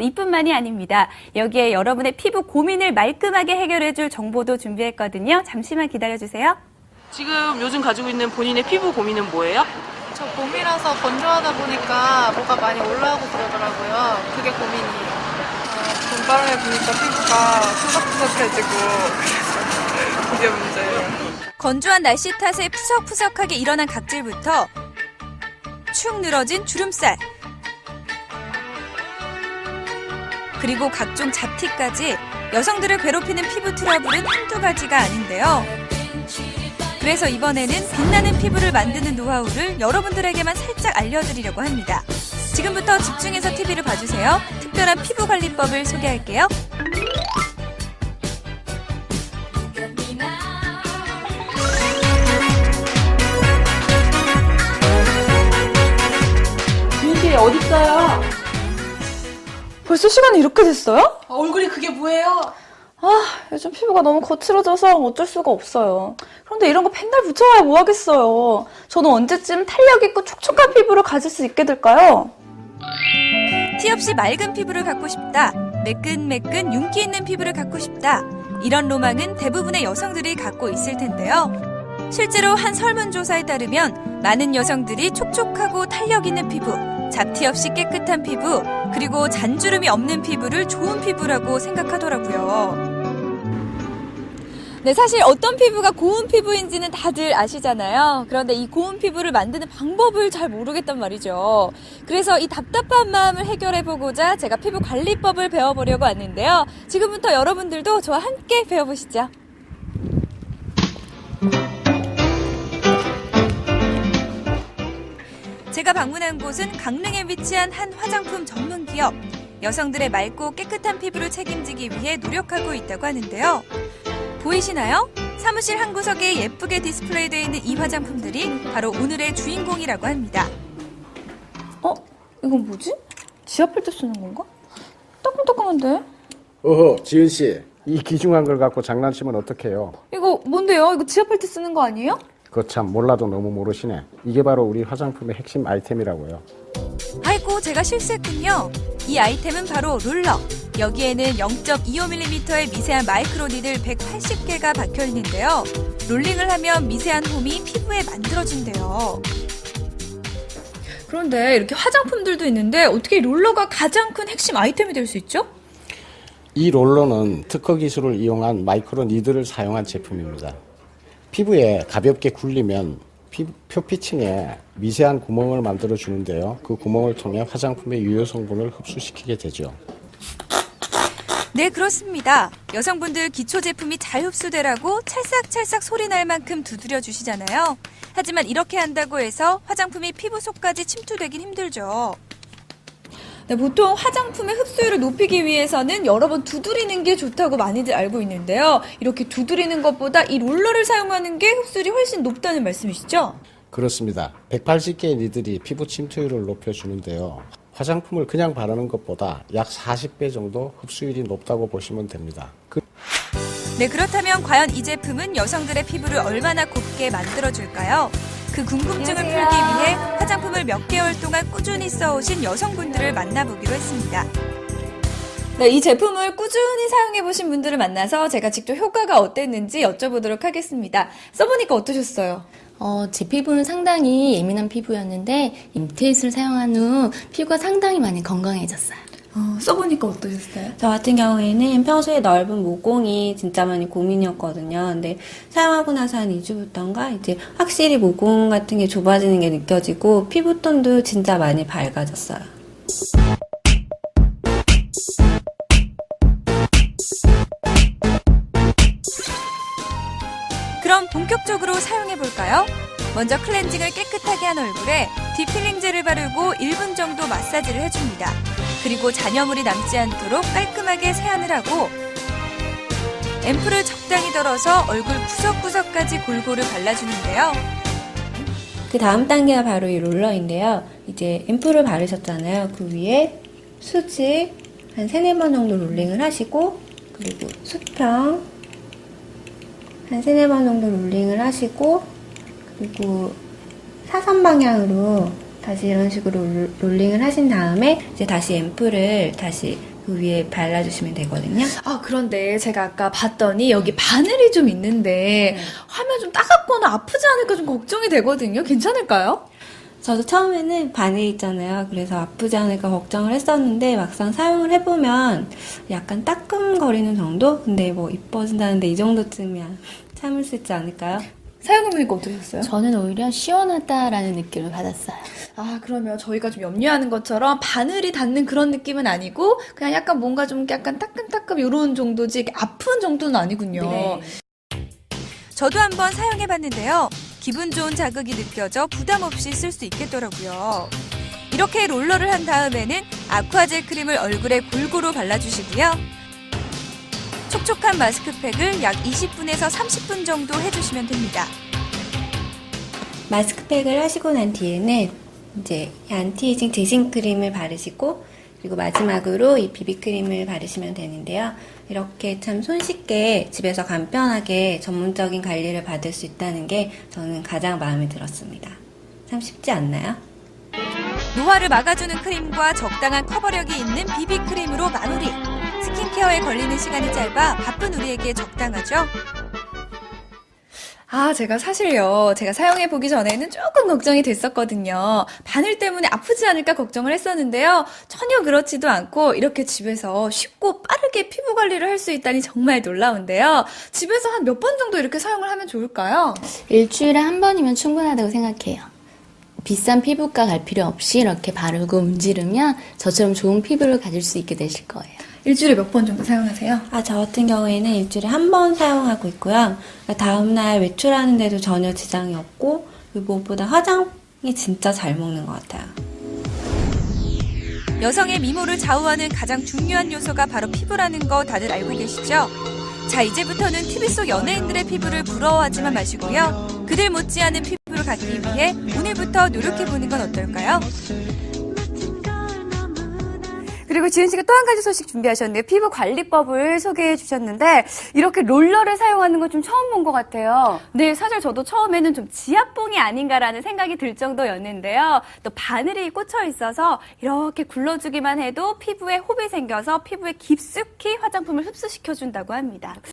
이뿐만이 아닙니다. 여기에 여러분의 피부 고민을 말끔하게 해결해줄 정보도 준비했거든요. 잠시만 기다려주세요. 지금 요즘 가지고 있는 본인의 피부 고민은 뭐예요? 저 봄이라서 건조하다 보니까 뭐가 많이 올라오고 그러더라고요. 그게 고민이에요. 봄바람에 부니까 피부가 푸석푸석해지고 그래서 그게 문제예요. 건조한 날씨 탓에 푸석푸석하게 일어난 각질부터 축 늘어진 주름살, 그리고 각종 잡티까지 여성들을 괴롭히는 피부 트러블은 한두 가지가 아닌데요. 그래서 이번에는 빛나는 피부를 만드는 노하우를 여러분들에게만 살짝 알려드리려고 합니다. 지금부터 집중해서 TV를 봐주세요. 특별한 피부 관리법을 소개할게요. 지은씨 어딨어요? 벌써 시간이 이렇게 됐어요? 얼굴이 그게 뭐예요? 요즘 피부가 너무 거칠어져서 어쩔 수가 없어요. 그런데 이런 거 맨날 붙여봐야 뭐 하겠어요. 저는 언제쯤 탄력 있고 촉촉한 피부를 가질 수 있게 될까요? 티 없이 맑은 피부를 갖고 싶다. 매끈매끈 윤기 있는 피부를 갖고 싶다. 이런 로망은 대부분의 여성들이 갖고 있을 텐데요. 실제로 한 설문조사에 따르면 많은 여성들이 촉촉하고 탄력 있는 피부, 잡티 없이 깨끗한 피부, 그리고 잔주름이 없는 피부를 좋은 피부라고 생각하더라고요. 네, 사실 어떤 피부가 고운 피부인지는 다들 아시잖아요. 그런데 이 고운 피부를 만드는 방법을 잘 모르겠단 말이죠. 그래서 이 답답한 마음을 해결해보고자 제가 피부 관리법을 배워보려고 왔는데요. 지금부터 여러분들도 저와 함께 배워보시죠. 제가 방문한 곳은 강릉에 위치한 한 화장품 전문 기업. 여성들의 맑고 깨끗한 피부를 책임지기 위해 노력하고 있다고 하는데요. 보이시나요? 사무실 한 구석에 예쁘게 디스플레이되어 있는 이 화장품들이 바로 오늘의 주인공이라고 합니다. 이건 뭐지? 지압할 때 쓰는 건가? 따끔따끔한데? 어허, 지은씨. 이 귀중한 걸 갖고 장난치면 어떡해요? 이거 뭔데요? 이거 지압할 때 쓰는 거 아니에요? 그거 참 몰라도 너무 모르시네. 이게 바로 우리 화장품의 핵심 아이템이라고요. 아이고, 제가 실수했군요. 이 아이템은 바로 롤러. 여기에는 0.25mm의 미세한 마이크로 니들 180개가 박혀 있는데요. 롤링을 하면 미세한 홈이 피부에 만들어진대요. 그런데 이렇게 화장품들도 있는데 어떻게 롤러가 가장 큰 핵심 아이템이 될 수 있죠? 이 롤러는 특허 기술을 이용한 마이크로 니들을 사용한 제품입니다. 피부에 가볍게 굴리면 표피층에 미세한 구멍을 만들어 주는데요. 그 구멍을 통해 화장품의 유효 성분을 흡수시키게 되죠. 네, 그렇습니다. 여성분들 기초 제품이 잘 흡수되라고 찰싹찰싹 소리 날 만큼 두드려 주시잖아요. 하지만 이렇게 한다고 해서 화장품이 피부 속까지 침투되긴 힘들죠. 네, 보통 화장품의 흡수율을 높이기 위해서는 여러 번 두드리는 게 좋다고 많이들 알고 있는데요. 이렇게 두드리는 것보다 이 롤러를 사용하는 게 흡수율이 훨씬 높다는 말씀이시죠? 그렇습니다. 180개의 니들이 피부 침투율을 높여주는데요. 화장품을 그냥 바르는 것보다 약 40배 정도 흡수율이 높다고 보시면 됩니다. 네, 그렇다면 과연 이 제품은 여성들의 피부를 얼마나 곱게 만들어줄까요? 그 궁금증을 풀기 위해 화장품을 몇 개월 동안 꾸준히 써오신 여성분들을 만나보기로 했습니다. 네, 이 제품을 꾸준히 사용해보신 분들을 만나서 제가 직접 효과가 어땠는지 여쭤보도록 하겠습니다. 써보니까 어떠셨어요? 제 피부는 상당히 예민한 피부였는데 임트잇을 사용한 후 피부가 상당히 많이 건강해졌어요. 써보니까 어떠셨어요? 저 같은 경우에는 평소에 넓은 모공이 진짜 많이 고민이었거든요. 근데 사용하고 나서 한 2주부터인가 이제 확실히 모공 같은 게 좁아지는 게 느껴지고 피부톤도 진짜 많이 밝아졌어요. 그럼 본격적으로 사용해볼까요? 먼저 클렌징을 깨끗하게 한 얼굴에 딥필링 젤을 바르고 1분 정도 마사지를 해줍니다. 그리고 잔여물이 남지 않도록 깔끔하게 세안을 하고 앰플을 적당히 덜어서 얼굴 구석구석까지 골고루 발라주는데요. 그 다음 단계가 바로 이 롤러인데요. 이제 앰플을 바르셨잖아요. 그 위에 수직 한 3-4번 정도 롤링을 하시고 그리고 수평 한 3-4번 정도 롤링을 하시고 그리고 사선 방향으로 다시 이런 식으로 롤링을 하신 다음에 이제 다시 앰플을 다시 그 위에 발라주시면 되거든요. 아, 그런데 제가 아까 봤더니 여기 바늘이 좀 있는데 하면 좀 따갑거나 아프지 않을까 좀 걱정이 되거든요. 괜찮을까요? 저도 처음에는 바늘 있잖아요. 그래서 아프지 않을까 걱정을 했었는데 막상 사용을 해보면 약간 따끔거리는 정도? 근데 뭐 이뻐진다는데 이 정도쯤이야 참을 수 있지 않을까요? 사용해보니까 어떠셨어요? 저는 오히려 시원하다라는 느낌을 받았어요. 아, 그러면 저희가 좀 염려하는 것처럼 바늘이 닿는 그런 느낌은 아니고 그냥 약간 뭔가 좀 약간 따끔따끔 이런 정도지 이게 아픈 정도는 아니군요. 네. 저도 한번 사용해봤는데요. 기분 좋은 자극이 느껴져 부담 없이 쓸 수 있겠더라고요. 이렇게 롤러를 한 다음에는 아쿠아젤 크림을 얼굴에 골고루 발라주시고요. 촉촉한 마스크팩을 약 20분에서 30분 정도 해주시면 됩니다. 마스크팩을 하시고 난 뒤에는 이제 안티에이징 제신 크림을 바르시고 그리고 마지막으로 이 비비크림을 바르시면 되는데요. 이렇게 참 손쉽게 집에서 간편하게 전문적인 관리를 받을 수 있다는 게 저는 가장 마음에 들었습니다. 참 쉽지 않나요? 노화를 막아주는 크림과 적당한 커버력이 있는 비비크림으로 마무리. 스킨케어에 걸리는 시간이 짧아 바쁜 우리에게 적당하죠? 아, 제가 사실요, 제가 사용해보기 전에는 조금 걱정이 됐었거든요. 바늘 때문에 아프지 않을까 걱정을 했었는데요. 전혀 그렇지도 않고 이렇게 집에서 쉽고 빠르게 피부 관리를 할 수 있다니 정말 놀라운데요. 집에서 한 몇 번 정도 이렇게 사용을 하면 좋을까요? 일주일에 한 번이면 충분하다고 생각해요. 비싼 피부과 갈 필요 없이 이렇게 바르고 문지르면 저처럼 좋은 피부를 가질 수 있게 되실 거예요. 일주일에 몇 번 정도 사용하세요? 저 같은 경우에는 일주일에 한 번 사용하고 있고요. 다음날 외출하는데도 전혀 지장이 없고 그리고 무엇보다 화장이 진짜 잘 먹는 것 같아요. 여성의 미모를 좌우하는 가장 중요한 요소가 바로 피부라는 거 다들 알고 계시죠? 자, 이제부터는 TV 속 연예인들의 피부를 부러워하지만 마시고요. 그들 못지않은 피부를 갖기 위해 오늘부터 노력해보는 건 어떨까요? 그리고 지은 씨가 또 한 가지 소식 준비하셨네요. 피부 관리법을 소개해 주셨는데 이렇게 롤러를 사용하는 건 좀 처음 본 것 같아요. 네, 사실 저도 처음에는 좀 지압봉이 아닌가라는 생각이 들 정도였는데요. 또 바늘이 꽂혀 있어서 이렇게 굴러주기만 해도 피부에 홉이 생겨서 피부에 깊숙이 화장품을 흡수시켜준다고 합니다.